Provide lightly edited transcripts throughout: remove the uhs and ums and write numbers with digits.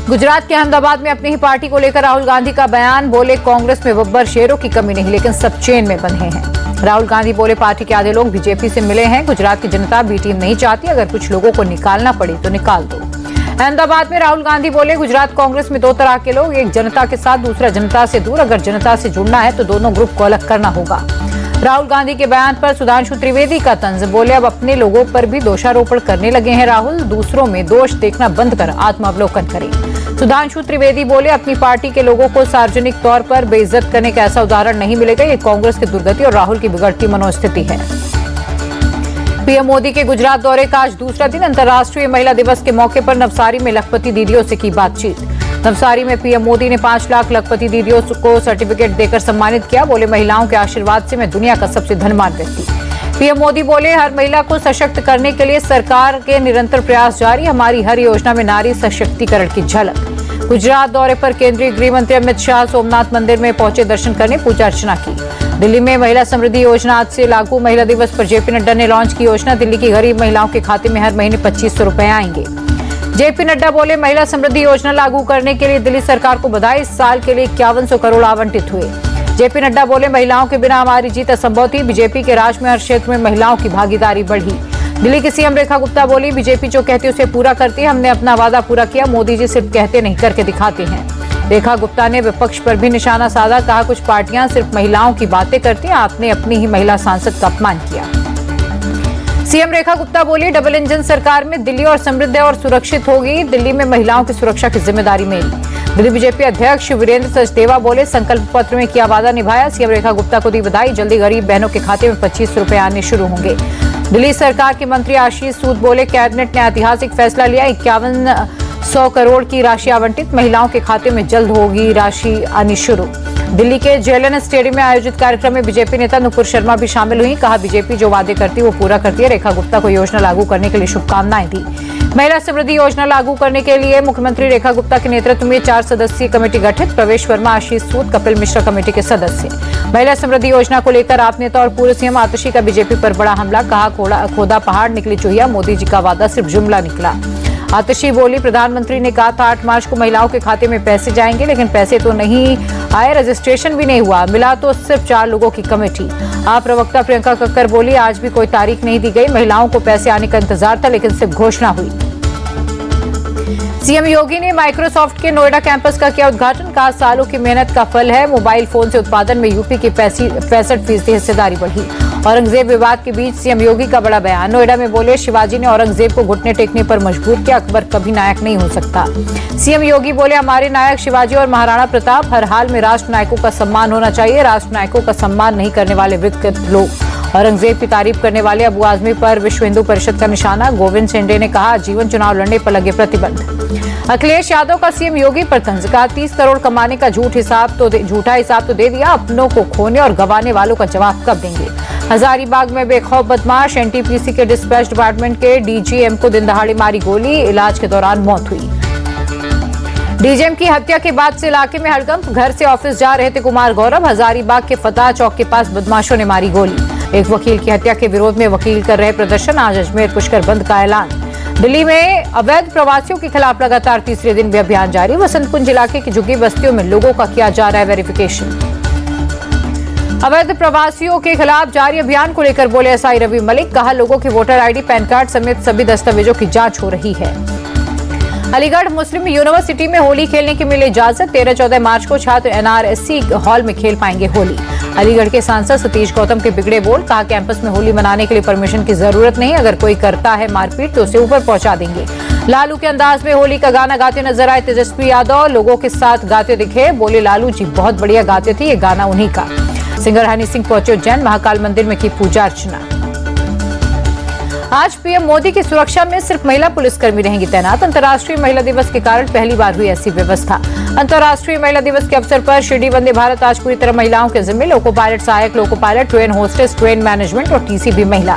गुजरात के अहमदाबाद में अपनी ही पार्टी को लेकर राहुल गांधी का बयान। बोले कांग्रेस में बब्बर शेरों की कमी नहीं, लेकिन सब चेन में बंधे हैं। राहुल गांधी बोले पार्टी के आधे लोग बीजेपी से मिले हैं। गुजरात की जनता बी टीम नहीं चाहती, अगर कुछ लोगों को निकालना पड़े तो निकाल दो। अहमदाबाद में राहुल गांधी बोले गुजरात कांग्रेस में दो तरह के लोग, एक जनता के साथ, दूसरा जनता से दूर। अगर जनता से जुड़ना है तो दोनों ग्रुप को अलग करना होगा। राहुल गांधी के बयान पर सुधांशु त्रिवेदी का तंज। बोले अब अपने लोगों पर भी दोषारोपण करने लगे हैं राहुल, दूसरों में दोष देखना बंद कर आत्मावलोकन करें। सुधांशु त्रिवेदी बोले अपनी पार्टी के लोगों को सार्वजनिक तौर पर बेइज्जत करने का ऐसा उदाहरण नहीं मिलेगा। ये कांग्रेस की दुर्गति और राहुल की बिगड़ती मनोस्थिति है। पीएम मोदी के गुजरात दौरे का आज दूसरा दिन। अंतर्राष्ट्रीय महिला दिवस के मौके पर नवसारी में लखपति दीदियों से की बातचीत। नवसारी में पीएम मोदी ने 5 लाख लखपति दीदियों को सर्टिफिकेट देकर सम्मानित किया। बोले महिलाओं के आशीर्वाद से मैं दुनिया का सबसे धनवान व्यक्ति। पीएम मोदी बोले हर महिला को सशक्त करने के लिए सरकार के निरंतर प्रयास जारी। हमारी हर योजना में नारी सशक्तिकरण की झलक। गुजरात दौरे पर केंद्रीय गृह मंत्री अमित शाह सोमनाथ मंदिर में पहुंचे, दर्शन करने पूजा अर्चना की। दिल्ली में महिला समृद्धि योजना आज से लागू। महिला दिवस पर जेपी नड्डा ने लॉन्च की योजना। दिल्ली की गरीब महिलाओं के खाते में हर महीने 2500 रुपए आएंगे। जेपी नड्डा बोले महिला समृद्धि योजना लागू करने के लिए दिल्ली सरकार को बधाई। इस साल के लिए 5100 करोड़ आवंटित हुए। जेपी नड्डा बोले महिलाओं के बिना हमारी जीत असंभव थी। बीजेपी के राज में हर क्षेत्र में महिलाओं की भागीदारी बढ़ी। दिल्ली की सीएम रेखा गुप्ता बोली बीजेपी जो कहती है उसे पूरा करती है। हमने अपना वादा पूरा किया, मोदी जी सिर्फ कहते नहीं करके दिखाते हैं। रेखा गुप्ता ने विपक्ष पर भी निशाना साधा। कहा कुछ पार्टियां सिर्फ महिलाओं की बातें करती हैं, आपने अपनी ही महिला सांसद का अपमान किया। सीएम रेखा गुप्ता बोली डबल इंजन सरकार में दिल्ली और समृद्ध और सुरक्षित होगी। दिल्ली में महिलाओं की सुरक्षा की जिम्मेदारी मेरी। दिल्ली बीजेपी अध्यक्ष वीरेंद्र सचदेवा बोले संकल्प पत्र में किया वादा निभाया। सीएम रेखा गुप्ता को दी बधाई। जल्दी गरीब बहनों के खाते में 2500 रुपए आने शुरू होंगे। दिल्ली सरकार के मंत्री आशीष सूद बोले कैबिनेट ने ऐतिहासिक फैसला लिया। 5100 करोड़ की राशि आवंटित। महिलाओं के खाते में जल्द होगी राशि आनी शुरू। दिल्ली के जेएलएन स्टेडियम में आयोजित कार्यक्रम में बीजेपी नेता नुपुर शर्मा भी शामिल हुई। कहा बीजेपी जो वादे करती है वो पूरा करती है। रेखा गुप्ता को योजना लागू करने के लिए शुभकामनाएं दी। महिला समृद्धि योजना लागू करने के लिए मुख्यमंत्री रेखा गुप्ता के नेतृत्व में 4 सदस्यीय कमेटी गठित। प्रवेश वर्मा, आशीष सूद, कपिल मिश्रा कमेटी के सदस्य। महिला समृद्धि योजना को लेकर आप नेता और पूर्व सीएम आतिशी का बीजेपी पर बड़ा हमला। कहा खोदा पहाड़ निकली चुहिया, मोदी जी का वादा सिर्फ जुमला निकला। आतिशी बोली प्रधानमंत्री ने कहा था 8 मार्च को महिलाओं के खाते में पैसे जाएंगे, लेकिन पैसे तो नहीं आए, रजिस्ट्रेशन भी नहीं हुआ, मिला तो सिर्फ 4 लोगों की कमेटी। आप प्रवक्ता प्रियंका कक्कर बोली आज भी कोई तारीख नहीं दी गई। महिलाओं को पैसे आने का इंतजार था, लेकिन सिर्फ घोषणा हुई। सीएम योगी ने माइक्रोसॉफ्ट के नोएडा कैंपस का किया उद्घाटन। कहा सालों की मेहनत का फल है। मोबाइल फोन से उत्पादन में यूपी की 65% हिस्सेदारी बढ़ी। औरंगजेब विवाद के बीच सीएम योगी का बड़ा बयान। नोएडा में बोले शिवाजी ने औरंगजेब को घुटने टेकने पर मजबूर किया, अकबर कभी नायक नहीं हो सकता। सीएम योगी बोले हमारे नायक शिवाजी और महाराणा प्रताप, हर हाल में राष्ट्र नायकों का सम्मान होना चाहिए। राष्ट्र नायकों का सम्मान नहीं करने वाले विकृत लोग। औरंगजेब की तारीफ करने वाले अबू आजमी पर विश्व हिंदू परिषद का निशाना। गोविंद शेंडे ने कहा जीवन चुनाव लड़ने पर लगे प्रतिबंध। अखिलेश यादव का सीएम योगी पर तंज। कहा 30 करोड़ कमाने का झूठा हिसाब तो दे दिया, अपनों को खोने और गंवाने वालों का जवाब कब देंगे। हजारीबाग में बेखौफ बदमाश। एनटीपीसी के डिस्पैच डिपार्टमेंट के डीजीएम को दिन दहाड़े मारी गोली, इलाज के दौरान मौत हुई। डीजीएम की हत्या के बाद से इलाके में हड़कंप। घर से ऑफिस जा रहे थे कुमार गौरव। हजारीबाग के फतह चौक के पास बदमाशों ने मारी गोली। एक वकील की हत्या के विरोध में वकील कर रहे प्रदर्शन। आज अजमेर पुष्कर बंद का ऐलान। दिल्ली में अवैध प्रवासियों के खिलाफ लगातार तीसरे दिन भी अभियान जारी। वसंत कुंज इलाके की झुग्गी बस्तियों में लोगों का किया जा रहा है वेरिफिकेशन। अवैध प्रवासियों के खिलाफ जारी अभियान को लेकर बोले एसआई रवि मलिक। कहा लोगों की वोटर आईडी, पैन कार्ड समेत सभी दस्तावेजों की जांच हो रही है। अलीगढ़ मुस्लिम यूनिवर्सिटी में होली खेलने की मिली इजाजत। 13-14 मार्च को छात्र एनआरएससी हॉल में खेल पाएंगे होली। अलीगढ़ के सांसद सतीश गौतम के बिगड़े बोल। कहा कैंपस में होली मनाने के लिए परमिशन की जरूरत नहीं, अगर कोई करता है मारपीट तो उसे ऊपर पहुंचा देंगे। लालू के अंदाज में होली का गाना गाते नजर आए तेजस्वी यादव। लोगों के साथ गाते दिखे। बोले लालू जी बहुत बढ़िया गाते थे, ये गाना उन्हीं का। सिंगर हनी सिंह पहुंचे उज्जैन, महाकाल मंदिर में की पूजा अर्चना। आज पीएम मोदी की सुरक्षा में सिर्फ महिला पुलिसकर्मी रहेंगी तैनात। अंतर्राष्ट्रीय महिला दिवस के कारण पहली बार हुई ऐसी व्यवस्था। अंतर्राष्ट्रीय महिला दिवस के अवसर पर शिरडी वंदे भारत आज पूरी तरह महिलाओं के जिम्मे। लोको पायलट, सहायक loco pilot, train hostess, train management और टीसी भी महिला।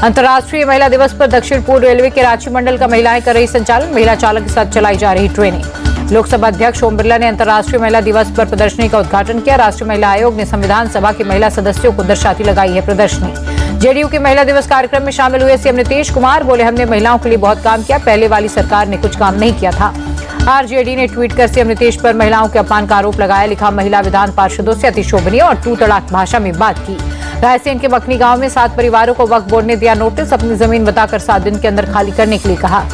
अंतर्राष्ट्रीय महिला दिवस पर दक्षिण पूर्व रेलवे के रांची मंडल का महिलाएं कर रही संचालन। महिला चालक के साथ चलाई जा रही ट्रेनें। लोकसभा अध्यक्ष ओम बिरला ने अंतर्राष्ट्रीय महिला दिवस पर प्रदर्शनी का उद्घाटन किया। राष्ट्रीय महिला आयोग ने संविधान सभा की महिला सदस्यों को दर्शाती लगाई है प्रदर्शनी। जेडीयू के महिला दिवस कार्यक्रम में शामिल हुए सीएम नीतीश कुमार। बोले हमने महिलाओं के लिए बहुत काम किया, पहले वाली सरकार ने कुछ काम नहीं किया था। आरजेडी ने ट्वीट कर सीएम नीतीश पर महिलाओं के अपमान का आरोप लगाया। लिखा, महिला विधान पार्षदों से अतिशोभनीय और तू तड़ाक भाषा में बात की। रायसेन के बखनी गांव में 7 परिवारों को वक्फ बोर्ड ने दिया नोटिस। अपनी जमीन बताकर 7 दिन के अंदर खाली करने के लिए कहा।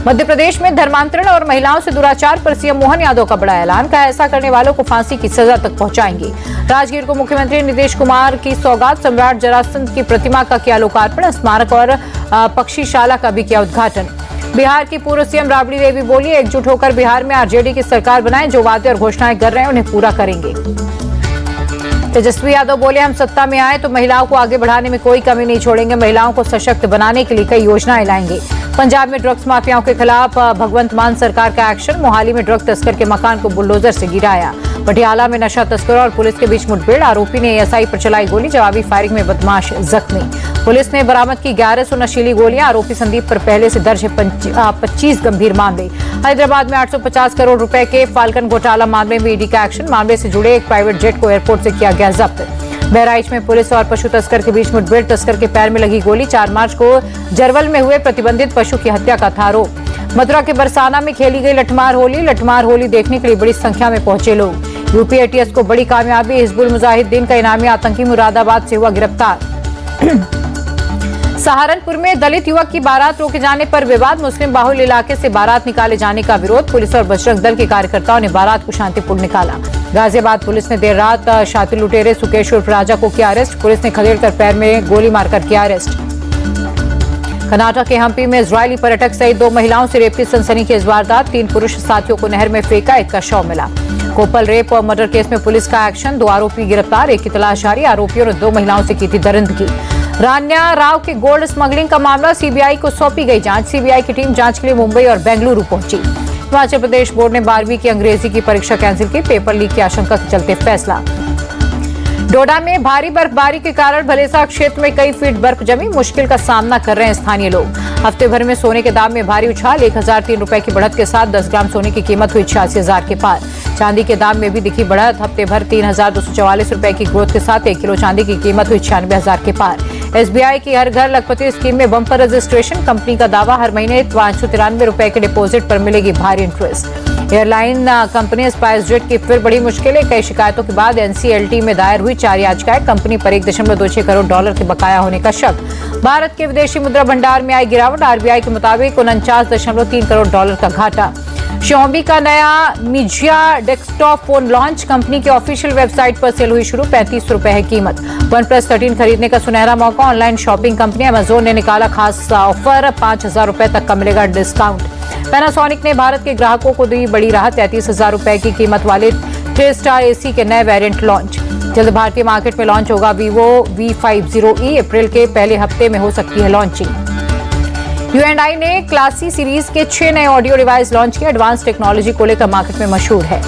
मध्य प्रदेश में धर्मांतरण और महिलाओं से दुराचार पर सीएम मोहन यादव का बड़ा ऐलान। कहा, ऐसा करने वालों को फांसी की सजा तक पहुंचाएंगे। राजगीर को मुख्यमंत्री नीतीश कुमार की सौगात। सम्राट जरासंध की प्रतिमा का किया लोकार्पण। स्मारक और पक्षीशाला का भी किया उद्घाटन। बिहार की पूर्व सीएम राबड़ी देवी बोली, एकजुट होकर बिहार में आरजेडी की सरकार बनाएं। जो वादे और घोषणाएं कर रहे हैं उन्हें पूरा करेंगे। तेजस्वी यादव बोले, हम सत्ता में आए तो महिलाओं को आगे बढ़ाने में कोई कमी नहीं छोड़ेंगे। महिलाओं को सशक्त बनाने के लिए कई योजनाएं लाएंगे। पंजाब में ड्रग्स माफियाओं के खिलाफ भगवंत मान सरकार का एक्शन। मोहाली में ड्रग तस्कर के मकान को बुलडोजर से गिराया। पटियाला में नशा तस्करों और पुलिस के बीच मुठभेड़। आरोपी ने एएसआई पर चलाई गोली। जवाबी फायरिंग में बदमाश जख्मी। पुलिस ने बरामद की 1100 नशीली गोलियां। आरोपी संदीप पर पहले से दर्ज है 25 गंभीर मामले। हैदराबाद में 850 करोड़ रुपए के फाल्कन घोटाला मामले में ईडी का एक्शन। मामले से जुड़े एक प्राइवेट जेट को एयरपोर्ट से किया गया जब्त। बहराइच में पुलिस और पशु तस्कर के बीच मुठभेड़। तस्कर के पैर में लगी गोली। 4 मार्च को जरवल में हुए प्रतिबंधित पशु की हत्या का था आरोप। मथुरा के बरसाना में खेली गई लठमार होली। लठमार होली देखने के लिए बड़ी संख्या में पहुंचे लोग। यूपी एटीएस को बड़ी कामयाबी। हिजबुल मुजाहिदीन का इनामी आतंकी मुरादाबाद से हुआ गिरफ्तार। सहारनपुर में दलित युवक की बारात रोके जाने पर विवाद। मुस्लिम बाहुल इलाके से बारात निकाले जाने का विरोध। पुलिस और बजरंग दल के कार्यकर्ताओं ने बारात को शांतिपूर्ण निकाला। गाजियाबाद पुलिस ने देर रात शातिर लुटेरे सुकेश उर्फ राजा को किया अरेस्ट। पुलिस ने खदेड़कर पैर में गोली मारकर किया अरेस्ट। कर्नाटक के हम्पी में इजरायली पर्यटक सहित 2 महिलाओं से रेप की सनसनीखेज वारदात। 3 पुरुष साथियों को नहर में फेंका। एक का शव मिला। कोपल रेप और मर्डर केस में पुलिस का एक्शन। 2 आरोपी गिरफ्तार। एक की तलाश जारी। आरोपियों ने 2 महिलाओं से की थी दरिंदगी। रान्या राव के गोल्ड स्मगलिंग का मामला। सीबीआई को सौंपी गई जांच। सीबीआई की टीम जांच के लिए मुंबई और बेंगलुरु पहुंची। हिमाचल प्रदेश बोर्ड ने 12वीं की अंग्रेजी की परीक्षा कैंसिल की। पेपर लीक की आशंका के चलते फैसला। डोडा में भारी बर्फबारी के कारण भलेसा क्षेत्र में कई फीट बर्फ जमी। मुश्किल का सामना कर रहे हैं स्थानीय लोग। हफ्ते भर में सोने के दाम में भारी उछाल। 1003 रुपए की बढ़त के साथ 10 ग्राम सोने की कीमत हुई 86,000 के पार। चांदी के दाम में भी दिखी बढ़त। हफ्ते भर 3,244 रुपए की ग्रोथ के साथ 1 किलो चांदी की कीमत हुई 96,000 के पार। एसबीआई की हर घर लखपति स्कीम में बम्पर रजिस्ट्रेशन। कंपनी का दावा, हर महीने 593 रुपए के डिपॉजिट पर मिलेगी भारी interest. Airline company spice jet की फिर बड़ी मुश्किलें। कई शिकायतों के बाद एनसीएलटी में दायर हुई 4 याचिकाएं। कंपनी पर $1.26 करोड़ के बकाया होने का शक। भारत के विदेशी मुद्रा भंडार में आई गिरावट। आरबीआई के मुताबिक $49.3 करोड़ का घाटा। Xiaomi का नया मिजिया डेस्कटॉप फोन लॉन्च। कंपनी की ऑफिशियल वेबसाइट पर सेल हुई शुरू। 35 रुपए है कीमत। OnePlus 13 खरीदने का सुनहरा मौका। ऑनलाइन शॉपिंग कंपनी Amazon ने निकाला खास ऑफर। 5,000 रुपए तक का मिलेगा डिस्काउंट। पैनासोनिक ने भारत के ग्राहकों को दी बड़ी राहत। 33,000 रुपए की कीमत वाले 3 स्टार एसी के नए वेरिएंट लॉन्च। जल्द भारतीय मार्केट में लॉन्च होगा Vivo V50e। अप्रैल के पहले हफ्ते में हो सकती है लॉन्चिंग। U&I ने क्लासी सीरीज के 6 नए ऑडियो डिवाइस लॉन्च किए। एडवांस टेक्नोलॉजी को लेकर मार्केट में मशहूर है।